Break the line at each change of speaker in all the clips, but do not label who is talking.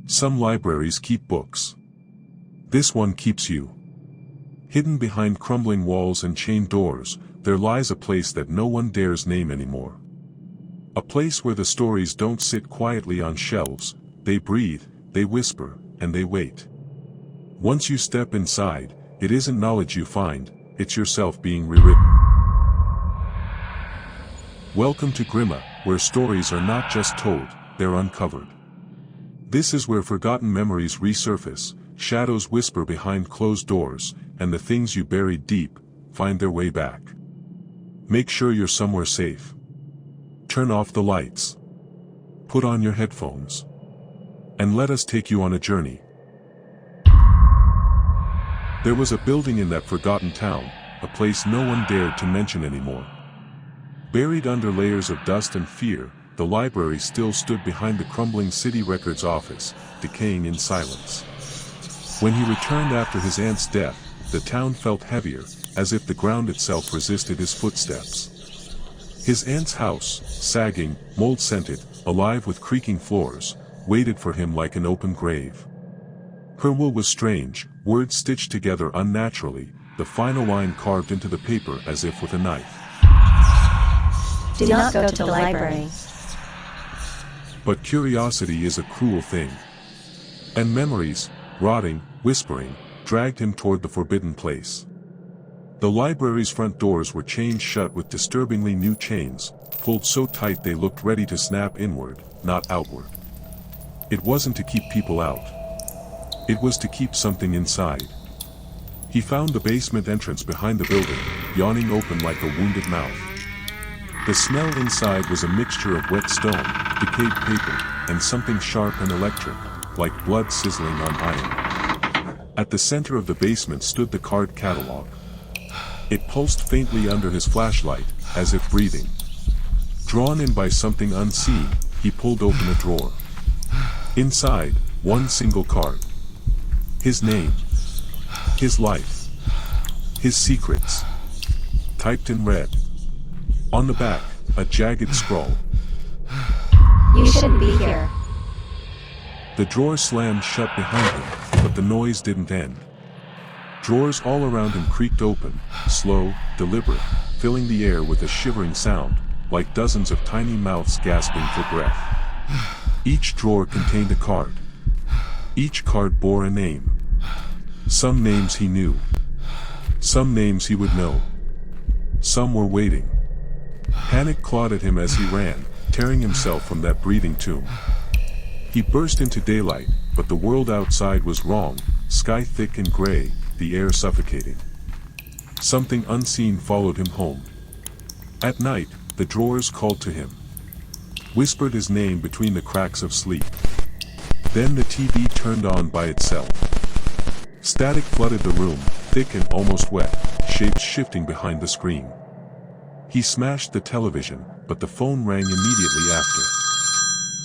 Some libraries keep books. This one keeps you. Hidden behind crumbling walls and chained doors, there lies a place that no one dares name anymore. A place where the stories don't sit quietly on shelves, they breathe, they whisper, and they wait. Once you step inside, it isn't knowledge you find, it's yourself being rewritten. Welcome to Grima, where stories are not just told, they're uncovered. This is where forgotten memories resurface, shadows whisper behind closed doors, and the things you buried deep find their way back. Make sure you're somewhere safe. Turn off the lights. Put on your headphones. And let us take you on a journey. There was a building in that forgotten town, a place no one dared to mention anymore. Buried under layers of dust and fear, the library still stood behind the crumbling city records office, decaying in silence. When he returned after his aunt's death, the town felt heavier, as if the ground itself resisted his footsteps. His aunt's house, sagging, mold-scented, alive with creaking floors, waited for him like an open grave. Her will was strange, words stitched together unnaturally, the final line carved into the paper as if with a knife.
Do not go to the library.
But curiosity is a cruel thing. And memories, rotting, whispering, dragged him toward the forbidden place. The library's front doors were chained shut with disturbingly new chains, pulled so tight they looked ready to snap inward, not outward. It wasn't to keep people out. It was to keep something inside. He found the basement entrance behind the building, yawning open like a wounded mouth. The smell inside was a mixture of wet stone, decayed paper, and something sharp and electric, like blood sizzling on iron. At the center of the basement stood the card catalog. It pulsed faintly under his flashlight, as if breathing. Drawn in by something unseen, he pulled open a drawer. Inside, one single card. His name. His life. His secrets. Typed in red. On the back, a jagged scrawl.
You shouldn't be here.
The drawer slammed shut behind him, but the noise didn't end. Drawers all around him creaked open, slow, deliberate, filling the air with a shivering sound, like dozens of tiny mouths gasping for breath. Each drawer contained a card. Each card bore a name. Some names he knew. Some names he would know. Some were waiting. Panic clawed at him as he ran, tearing himself from that breathing tomb. He burst into daylight, but the world outside was wrong, sky thick and gray, the air suffocating. Something unseen followed him home. At night, the drawers called to him. Whispered his name between the cracks of sleep. Then the TV turned on by itself. Static flooded the room, thick and almost wet, shapes shifting behind the screen. He smashed the television, but the phone rang immediately after.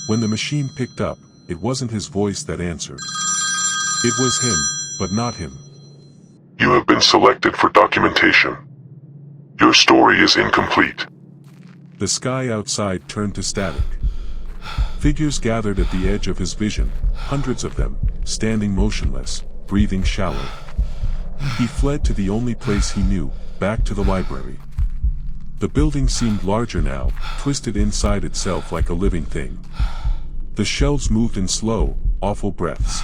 When the machine picked up, it wasn't his voice that answered. It was him, but not him.
You have been selected for documentation. Your story is incomplete.
The sky outside turned to static. Figures gathered at the edge of his vision, hundreds of them, standing motionless, breathing shallow. He fled to the only place he knew, back to the library. The building seemed larger now, twisted inside itself like a living thing. The shelves moved in slow, awful breaths.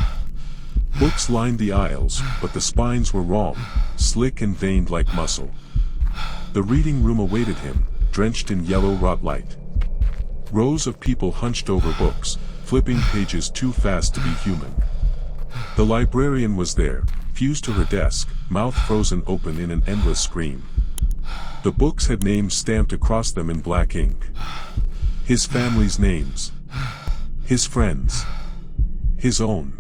Books lined the aisles, but the spines were wrong, slick and veined like muscle. The reading room awaited him, drenched in yellow wrought light. Rows of people hunched over books, flipping pages too fast to be human. The librarian was there, fused to her desk, mouth frozen open in an endless scream. The books had names stamped across them in black ink. His family's names. His friends. His own.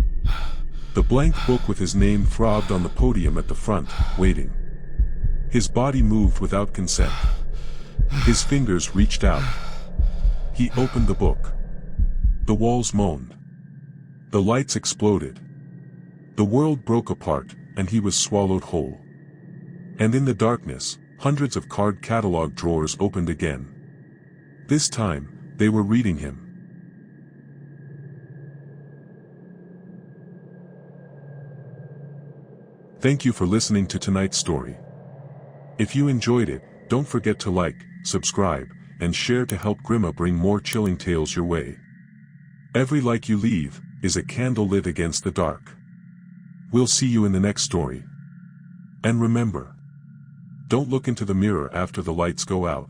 The blank book with his name throbbed on the podium at the front, waiting. His body moved without consent. His fingers reached out. He opened the book. The walls moaned. The lights exploded. The world broke apart, and he was swallowed whole. And in the darkness, hundreds of card catalog drawers opened again. This time, they were reading him. Thank you for listening to tonight's story. If you enjoyed it, don't forget to like, subscribe, and share to help Grima bring more chilling tales your way. Every like you leave is a candle lit against the dark. We'll see you in the next story. And remember, don't look into the mirror after the lights go out.